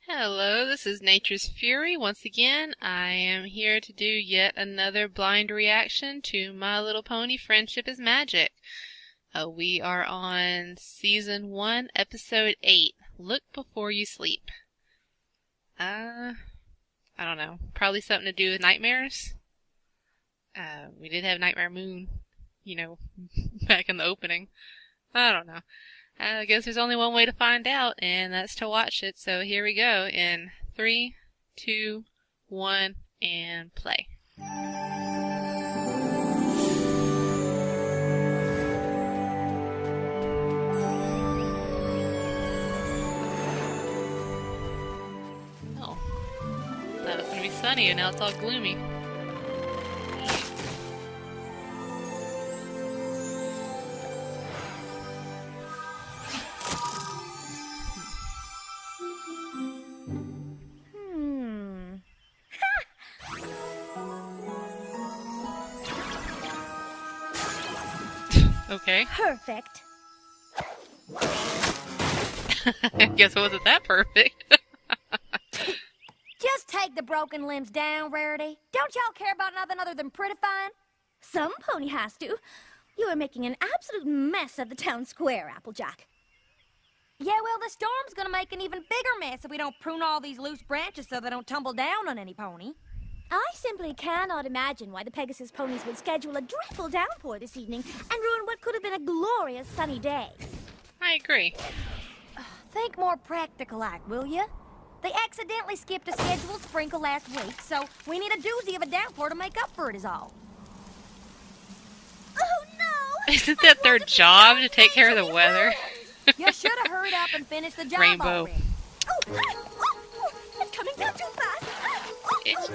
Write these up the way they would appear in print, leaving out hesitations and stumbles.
Hello, this is Nature's Fury. Once again, I am here to do yet another blind reaction to My Little Pony Friendship is Magic. We are on Season 1, Episode 8, Look Before You Sleep. I don't know. Probably something to do with nightmares. We did have Nightmare Moon, back in the opening. I don't know. I guess there's only one way to find out, and that's to watch it. So here we go in 3, 2, 1, and play. Oh, thought it was going to be sunny, and now it's all gloomy. Okay. Perfect. I guess it wasn't that perfect. Just take the broken limbs down, Rarity. Don't y'all care about nothing other than prettifying? Some pony has to. You are making an absolute mess of the town square, Applejack. Yeah, well, the storm's gonna make an even bigger mess if we don't prune all these loose branches so they don't tumble down on any pony. I simply cannot imagine why the Pegasus ponies would schedule a dreadful downpour this evening and ruin what could have been a glorious sunny day. I agree. Think more practical, like, will you? They accidentally skipped a scheduled sprinkle last week, so we need a doozy of a downpour to make up for it is all. Oh, no! Isn't that their job to take care of the weather? You should have hurried up and finished the job Rainbow. already. Oh, it's coming down too fast. It's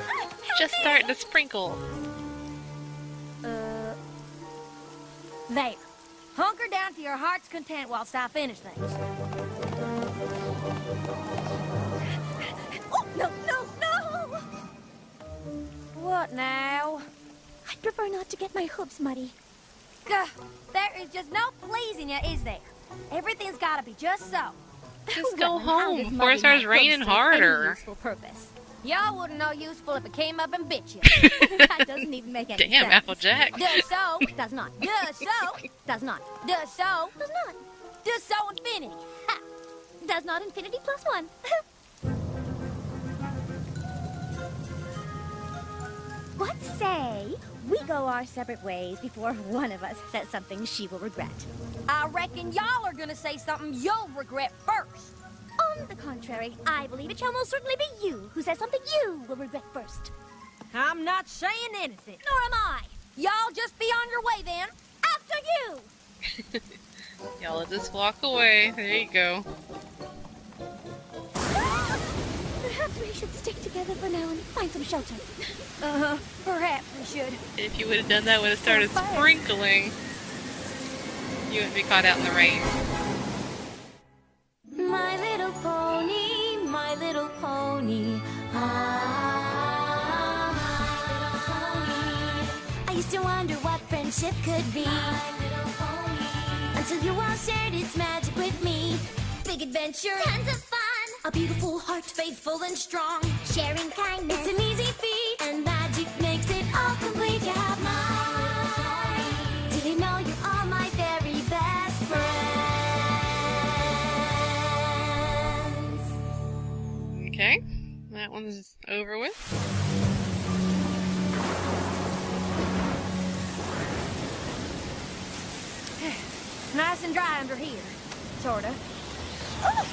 just starting to sprinkle. There. Hunker down to your heart's content whilst I finish things. Oh, no! What now? I'd prefer not to get my hooves muddy. There is just no pleasing you, is there? Everything's gotta be just so. Just go home before it starts raining harder. Useful purpose. Y'all wouldn't know useful if it came up and bit you. That doesn't even make any sense. Damn, Applejack. Does so, does not. Does so, does not. Does so, does not. Does so infinity. Ha. Does not infinity plus 1. What say we go our separate ways before one of us says something she will regret? I reckon y'all are gonna say something you'll regret first. On the contrary, I believe it shall most certainly be you who says something you will regret first. I'm not saying anything. Nor am I. Y'all just be on your way then. After you. Y'all just walk away. There you go. Perhaps we should stick together for now and find some shelter. Perhaps we should. If you would have done that when it started sprinkling, you wouldn't be caught out in the rain. My little pony, my little pony. Ah, my little pony. I used to wonder what friendship could be. My little pony. Until you all shared its magic with me. Big adventure, tons of fun. A beautiful heart, faithful and strong. Sharing kindness, it's an easy feat. And magic makes it all complete. You have mine. Did you know you are my very best friends? Okay, that one's over with. Nice and dry under here. Sorta. Oh,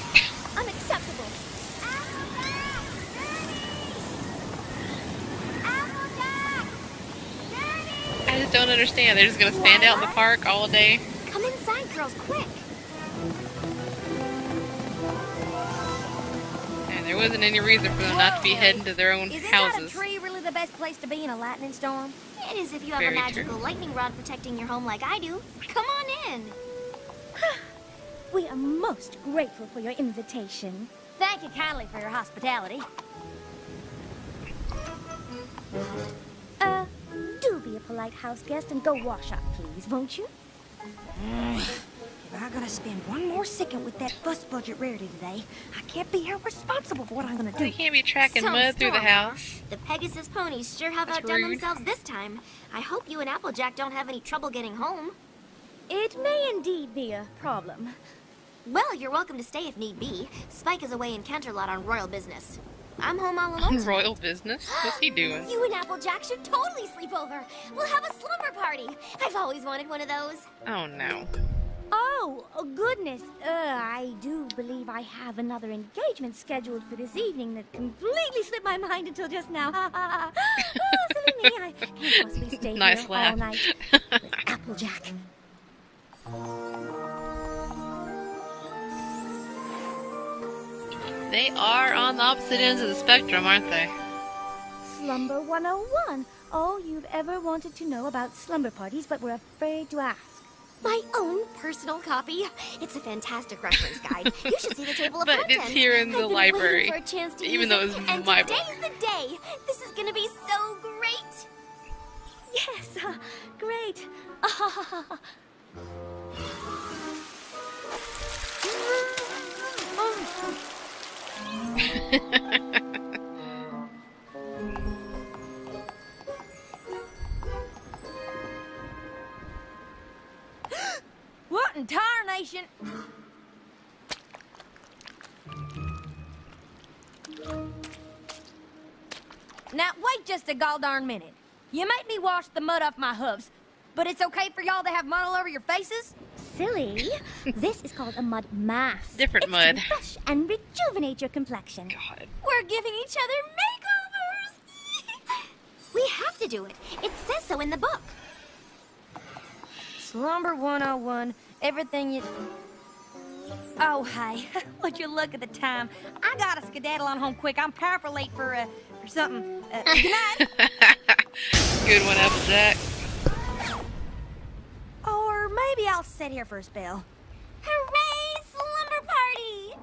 unacceptable. Applejack! I just don't understand. They're just gonna stand out in the park all day. Come inside, girls, quick. And there wasn't any reason for them not to be heading to their own Isn't houses. that a tree really the best place to be in a lightning storm? It is if you have Very a magical true. lightning rod protecting your home like I do. Come on in. We are most grateful for your invitation. Thank you kindly for your hospitality. Do be a polite house guest and go wash up, please, won't you? I gotta spend one more second with that bus budget Rarity today. I can't be held responsible for what I'm gonna Well, do. you can't be tracking Some mud through the storm. house. The Pegasus ponies sure have That's outdone rude. themselves this time. I hope you and Applejack don't have any trouble getting home. It may indeed be a problem. Well, you're welcome to stay if need be. Spike is away in Canterlot on royal business. I'm home all alone. Royal business? What's he doing? You and Applejack should totally sleep over. We'll have a slumber party. I've always wanted one of those. Oh no. Oh, goodness. I do believe I have another engagement scheduled for this evening that completely slipped my mind until just now. Oh, silly me. I can't possibly stay Nice here laugh. all night with Applejack. They are on the opposite ends of the spectrum, aren't they? Slumber 101. All you've ever wanted to know about slumber parties but were afraid to ask. My own personal copy. It's a fantastic reference guide. You should see the table of But contents. it's here in the I've been library, waiting for a chance to even use though it, it's and my book. today's the day. This is gonna be so great. Yes, great. What in tarnation? Now, wait just a goldarn minute. You make me wash the mud off my hoofs, but it's okay for y'all to have mud all over your faces? Silly. This is called a mud mask. Different It's mud. to refresh and rejuvenate your complexion. God. We're giving each other makeovers. We have to do it. It says so in the book. Slumber 101, everything you... Oh, hey, would you look at the time? I gotta skedaddle on home quick. I'm powerful late for something. Good night. Good one, Applejack. Or maybe I'll sit here for a spell. Hooray, slumber party!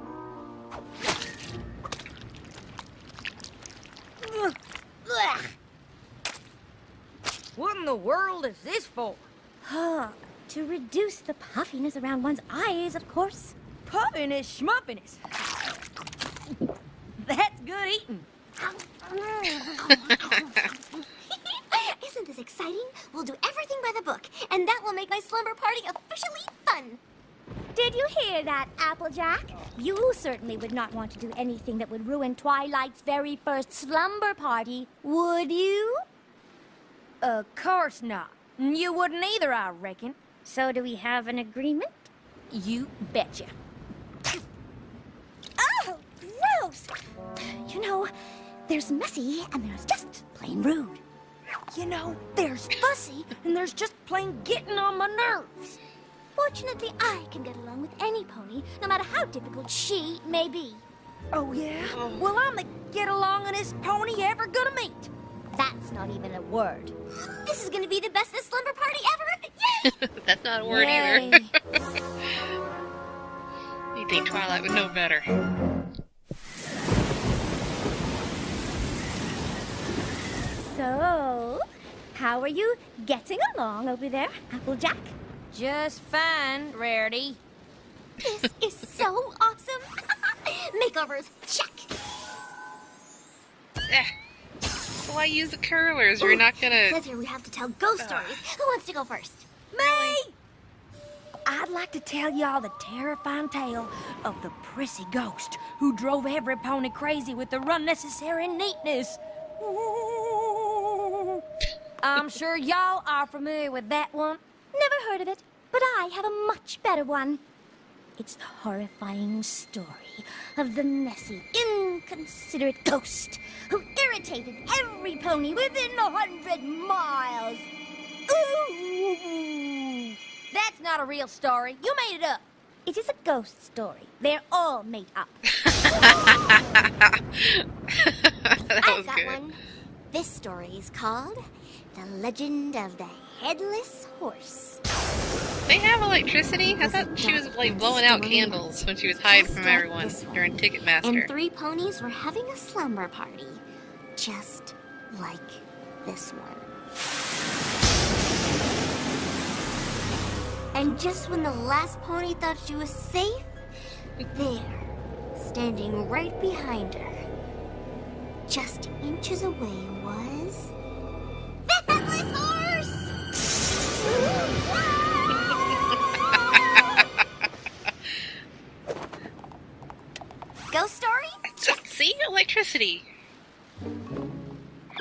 Ugh. What in the world is this for? To reduce the puffiness around one's eyes, of course. Puffiness, schmuffiness. That's good eating. Isn't this exciting? We'll do everything by the book, and that will make my slumber party officially fun. Did you hear that, Applejack? You certainly would not want to do anything that would ruin Twilight's very first slumber party, would you? Of course not. You wouldn't either, I reckon. So do we have an agreement? You betcha. Oh, gross! You know, there's messy and there's just plain rude. You know, there's fussy and there's just plain getting on my nerves. Fortunately, I can get along with any pony, no matter how difficult she may be. Oh, yeah? Well, I'm the get-alongingest pony you ever gonna meet. That's not even a word. This is gonna be the bestest slumber party ever! Yay! That's not a word Yay. either. You think Twilight would know better. So, how are you getting along over there, Applejack? Just fine, Rarity. This is so awesome! Makeovers, check! Why use the curlers? You're not It gonna... says here we have to tell ghost stories. Who wants to go first? Me! I'd like to tell y'all the terrifying tale of the prissy ghost who drove every pony crazy with their unnecessary neatness. I'm sure y'all are familiar with that one. Never heard of it, but I have a much better one. It's the horrifying story of the messy, inconsiderate ghost who irritated every pony within 100 miles. Ooh! That's not a real story. You made it up. It is a ghost story. They're all made up. That I've was got good. one. This story is called The Legend of the Headless Horse. They have electricity? I thought she was like blowing out candles when she was hiding from everyone during Ticketmaster. And 3 ponies were having a slumber party. Just like this one. And just when the last pony thought she was safe, there, standing right behind her, just inches away was... the Headless Horse! Ghost story? See? Electricity.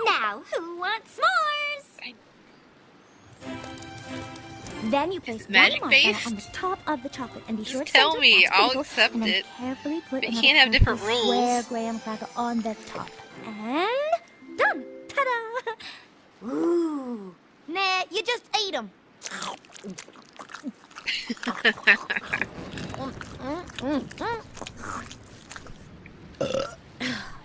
Now, who wants s'mores? Then you place one magic marshmallow based? on the top of the chocolate and be sure Just to tell center me, that's I'll critical, accept and then it. carefully put But you another can't have different square rules. graham cracker on the top. And done! Ta-da! Ooh. Nah, you just ate them.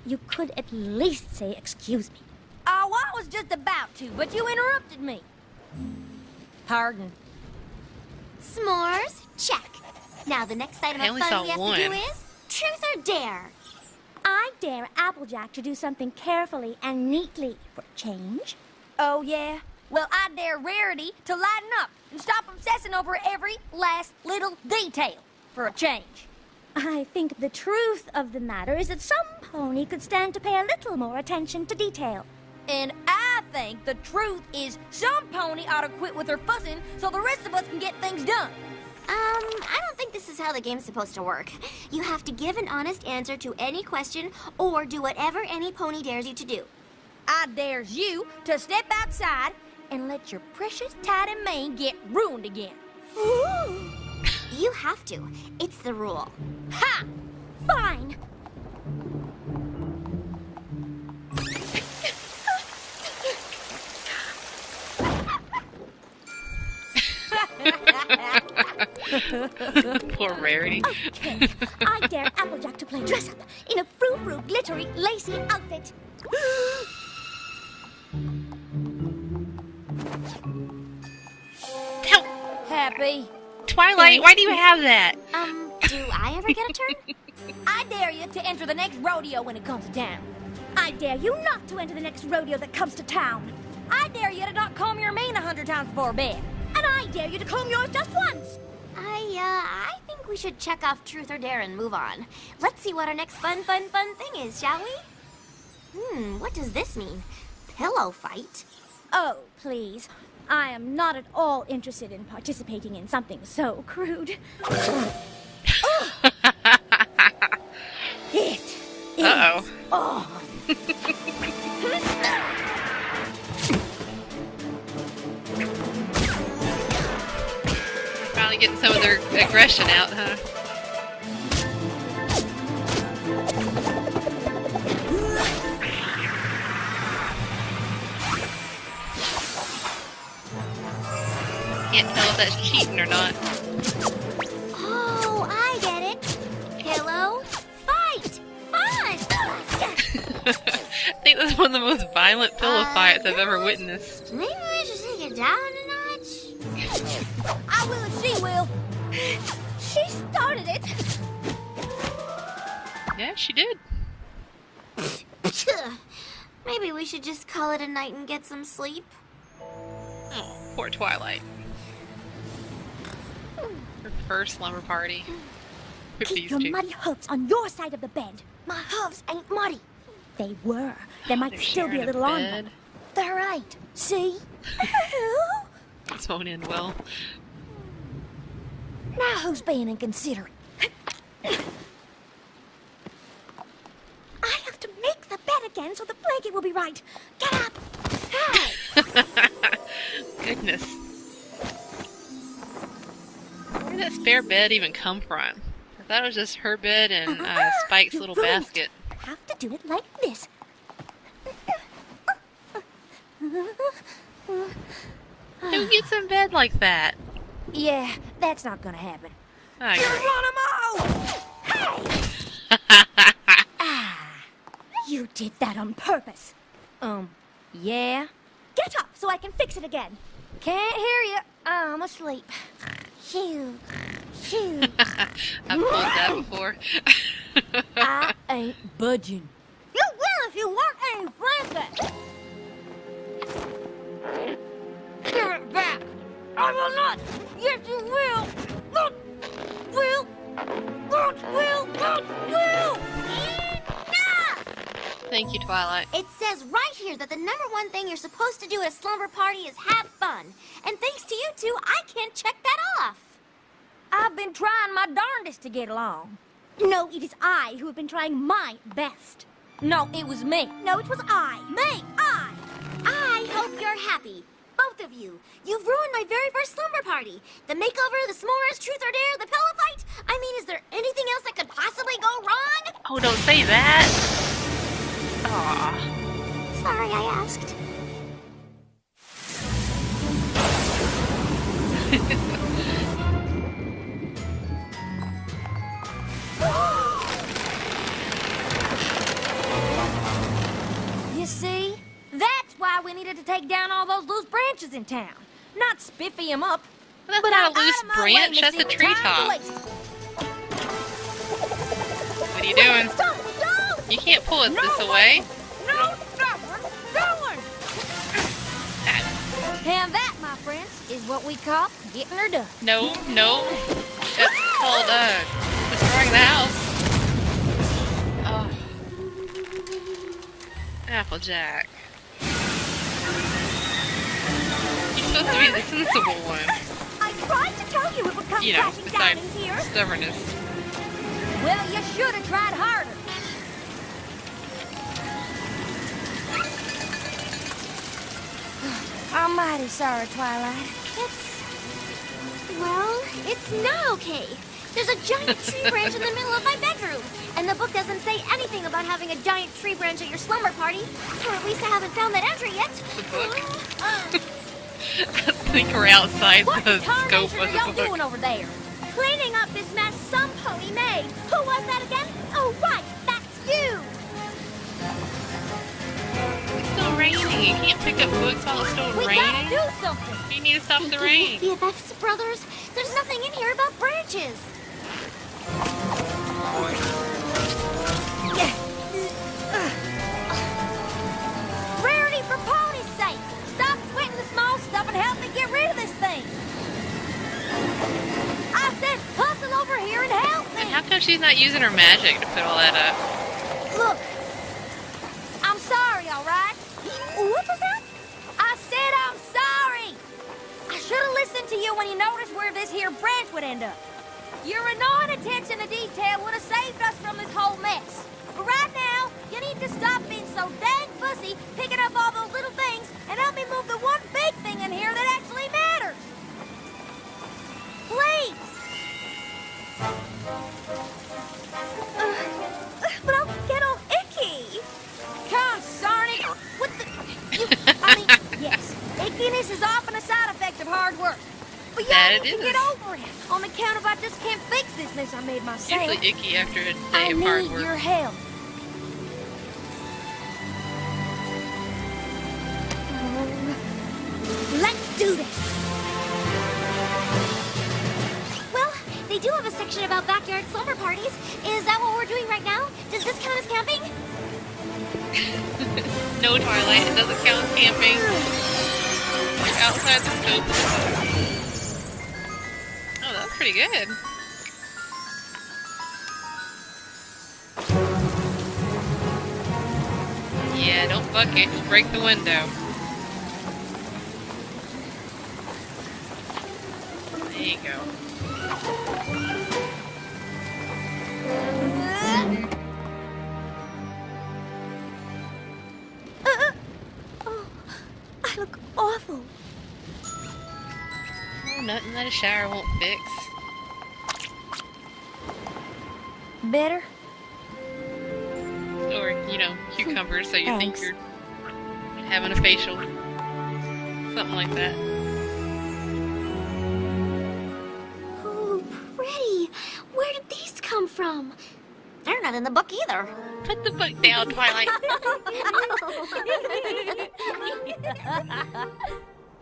You could at least say excuse me. Oh, I was just about to, but you interrupted me. Pardon. S'mores? Check. Now the next item I of only fun saw we have one. to do is truth or dare. I dare Applejack to do something carefully and neatly for a change. Oh, yeah? Well, I dare Rarity to lighten up and stop obsessing over every last little detail for a change. I think the truth of the matter is that some pony could stand to pay a little more attention to detail. And I think the truth is some pony ought to quit with her fussing so the rest of us can get things done. I don't think this is how the game's supposed to work. You have to give an honest answer to any question or do whatever any pony dares you to do. I dares you to step outside and let your precious tidy mane get ruined again. Ooh. You have to. It's the rule. Ha! Fine. Poor Rarity. Okay, I dare Applejack to play dress up in a frou-frou, glittery, lacy outfit. Help! Happy. Twilight, why do you have that? Do I ever get a turn? I dare you to enter the next rodeo when it comes to town. I dare you not to enter the next rodeo that comes to town. I dare you to not comb your mane 100 times before bed. And I dare you to comb yours just once. I think we should check off truth or dare and move on. Let's see what our next fun thing is, shall we? What does this mean? Pillow fight? Oh, please. I am not at all interested in participating in something so crude. It is on. Finally getting some of their aggression out, huh? Can't tell if that's cheating or not. Oh, I get it. Pillow fight. Fun. I think that's one of the most violent pillow fights I've ever witnessed. Maybe we should take it down a notch. I will if she will. She started it. Yeah, she did. Maybe we should just call it a night and get some sleep. Oh, poor Twilight. Her first slumber party. With Keep these your two. muddy hooves on your side of the bed. My hooves ain't muddy. They were. There might They're still be a sharing little on bed. them. They're right. See? This won't end well. Now who's being inconsiderate? I have to make the bed again so the blanket will be right. Get up! Hey! Goodness. Where did that spare bed even come from? I thought it was just her bed and Spike's You're little right. basket. I have to do it like this. Who gets in bed like that? Yeah, that's not gonna happen. I agree. Geronimo! You did that on purpose. Yeah? Get up so I can fix it again. Can't hear you. I'm asleep. Shoo. Shoo. I've pulled that before. I ain't budging. You will if you want any blanket. Give it back. I will not. Yes, you will. Thank you, Twilight. It says right here that the #1 thing you're supposed to do at a slumber party is have fun. And thanks to you two, I can't check that off. I've been trying my darndest to get along. No, it is I who have been trying my best. No, it was me. No, it was I. Me! I hope you're happy. Both of you. You've ruined my very first slumber party. The makeover, the s'mores, truth or dare, the pillow fight. I mean, is there anything else that could possibly go wrong? Oh, don't say that. Aw. Sorry, I asked. You see? That's why we needed to take down all those loose branches in town. Not spiffy them up. That's but not a out loose of my branch, way, that's a Missy. Time to treetop. waste. What are you doing? Don't! You can't pull it No this way. away. No, stubborn! Going! And that, my friends, is what we call getting her done. No, no. That's called, destroying the house. Oh. Applejack. You're supposed to be the sensible one. I tried to tell you it would come You know, crashing down besides in here. stubbornness. Well, you should have tried harder. I'm mighty sorry, Twilight. It's not okay. There's a giant tree branch in the middle of my bedroom. And the book doesn't say anything about having a giant tree branch at your slumber party. Or at least I haven't found that entry yet. The book? I think we're outside What the scope tarnation of are the y'all book. doing over there? Cleaning up this mess some pony made. Who was that again? Oh, right. That's you. It's still raining. You can't pick up books while it's still We gotta raining. do something. You need to stop the rain. BFFs, brothers, there's nothing in here about branches. Rarity for pony's sake. Stop quitting the small stuff and help me get rid of this thing. I said hustle over here and help me. And how come she's not using her magic to put all that up? Look, I'm sorry, all right? What was that? I said I'm sorry. I should have listened to you when you noticed where this here branch would end up. Your annoying attention to detail would have saved us from this whole mess. But right now, you need to stop being so dang fussy picking up all those little things and help me move the one big thing in here that actually matters. Please. But I'll get all icky. Consarn it! What the... I mean, yes, ickiness is often a side effect of hard work. But you That need it to get is. over it. On account of I just can't fix this mess I made myself. Usually icky after a I day of hard need work. your help. Let's do this. Well, they do have a section about backyard slumber parties. Is that what we're doing right now? Does this count as camping? No, Twilight, it doesn't count as camping. You're outside the scope of the book. Oh, that's pretty good. Yeah, don't buck it, just break the window. There you go. Oh, I look awful. Oh, nothing that a shower won't fix. Better? Or, you know, cucumbers, so you think Thanks. you're having a facial. Something like that. Oh, pretty. Where did these come from? They're not in the book either. Put the book down, Twilight.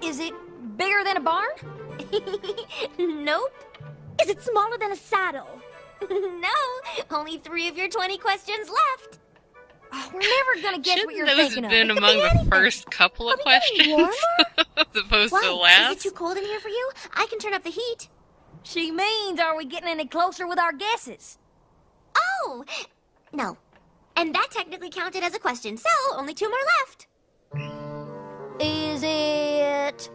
Is it bigger than a barn? Nope. Is it smaller than a saddle? No. Only 3 of your 20 questions left. Oh, we're never gonna guess what Shouldn't you're those thinking have of. been It could among be the anything. first couple of Are we getting questions? As opposed to the Why? last? Is it too cold in here for you? I can turn up the heat. She means, are we getting any closer with our guesses? Oh! No. And that technically counted as a question, so only 2 more left. Is it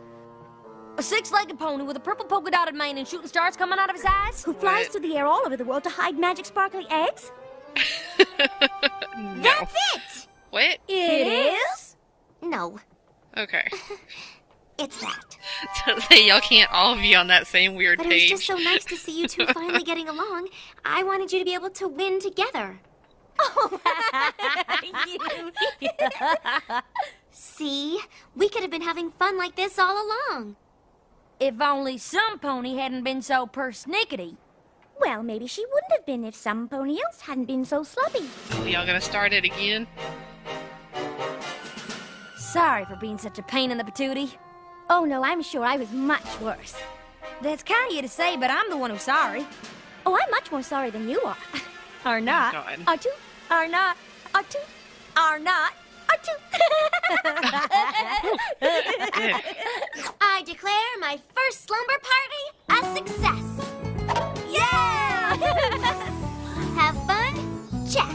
a 6-legged pony with a purple polka-dotted mane and shooting stars coming out of his eyes? Who flies What? through the air all over the world to hide magic sparkly eggs? No. That's it! What? It is? No, Okay. it's that. So say y'all can't all be on that same weird But it was page. just so nice to see you two finally getting along. I wanted you to be able to win together. See? We could have been having fun like this all along. If only some pony hadn't been so persnickety. Well, maybe she wouldn't have been if some pony else hadn't been so slubby. Y'all gonna start it again? Sorry for being such a pain in the patootie. Oh no, I'm sure I was much worse. That's kind of you to say, but I'm the one who's sorry. Oh, I'm much more sorry than you are. Are not. God. Are two, Are not. are two, Are not. are two. I declare my first slumber party a success. Yeah! Have fun? Check.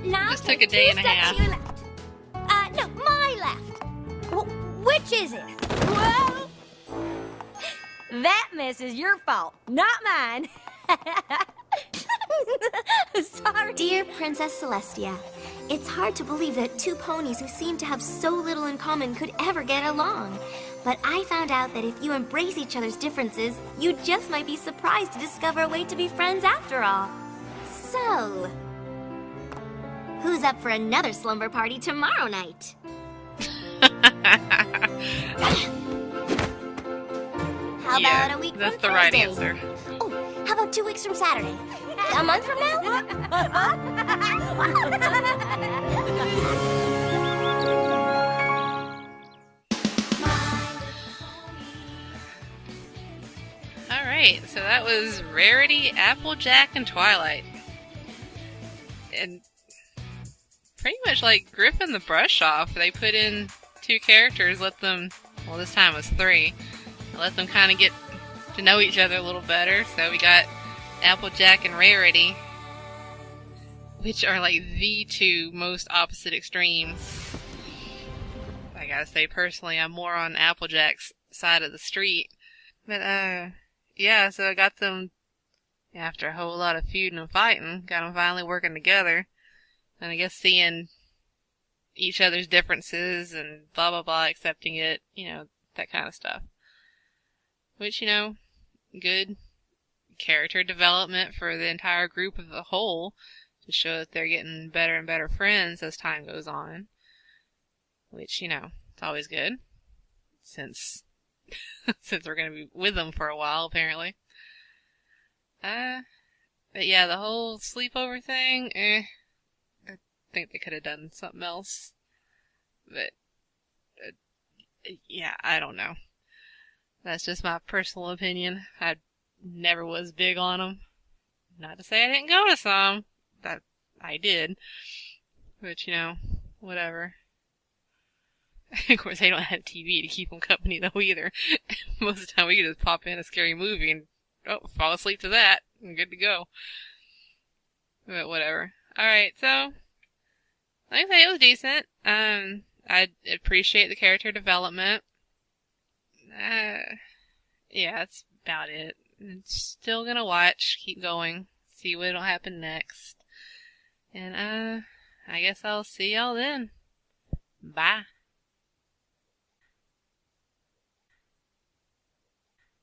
Now Just took a day and a half. to your left. No, my left. Which is it? Whoa! That mess is your fault, not mine. Sorry. Dear Princess Celestia, it's hard to believe that 2 ponies who seem to have so little in common could ever get along. But I found out that if you embrace each other's differences, you just might be surprised to discover a way to be friends after all. So, who's up for another slumber party tomorrow night? How Yeah, about a week that's from the right Thursday? answer. Oh, how about 2 weeks from Saturday? A month from now? Alright, so that was Rarity, Applejack, and Twilight. And pretty much like Griffin the Brush Off, they put in 2 characters, let them, well this time it was 3, let them kind of get to know each other a little better. So we got Applejack and Rarity, which are like the 2 most opposite extremes. I gotta say, personally, I'm more on Applejack's side of the street. But, yeah, so I got them, after a whole lot of feuding and fighting, got them finally working together. And I guess seeing each other's differences and blah blah blah, accepting it, you know, that kind of stuff. Which, you know, good character development for the entire group as a whole, to show that they're getting better and better friends as time goes on. Which, you know, it's always good. Since we're going to be with them for a while, apparently. But yeah, the whole sleepover thing, I think they could have done something else. But, yeah, I don't know. That's just my personal opinion. I never was big on them. Not to say I didn't go to some. That I did. But, you know, whatever. Of course, they don't have TV to keep them company, though, either. Most of the time, we can just pop in a scary movie and, fall asleep to that. I'm good to go. But whatever. Alright, so, like I say, it was decent. I appreciate the character development. Yeah, that's about it. I'm still gonna watch, keep going, see what'll happen next. And, I guess I'll see y'all then. Bye.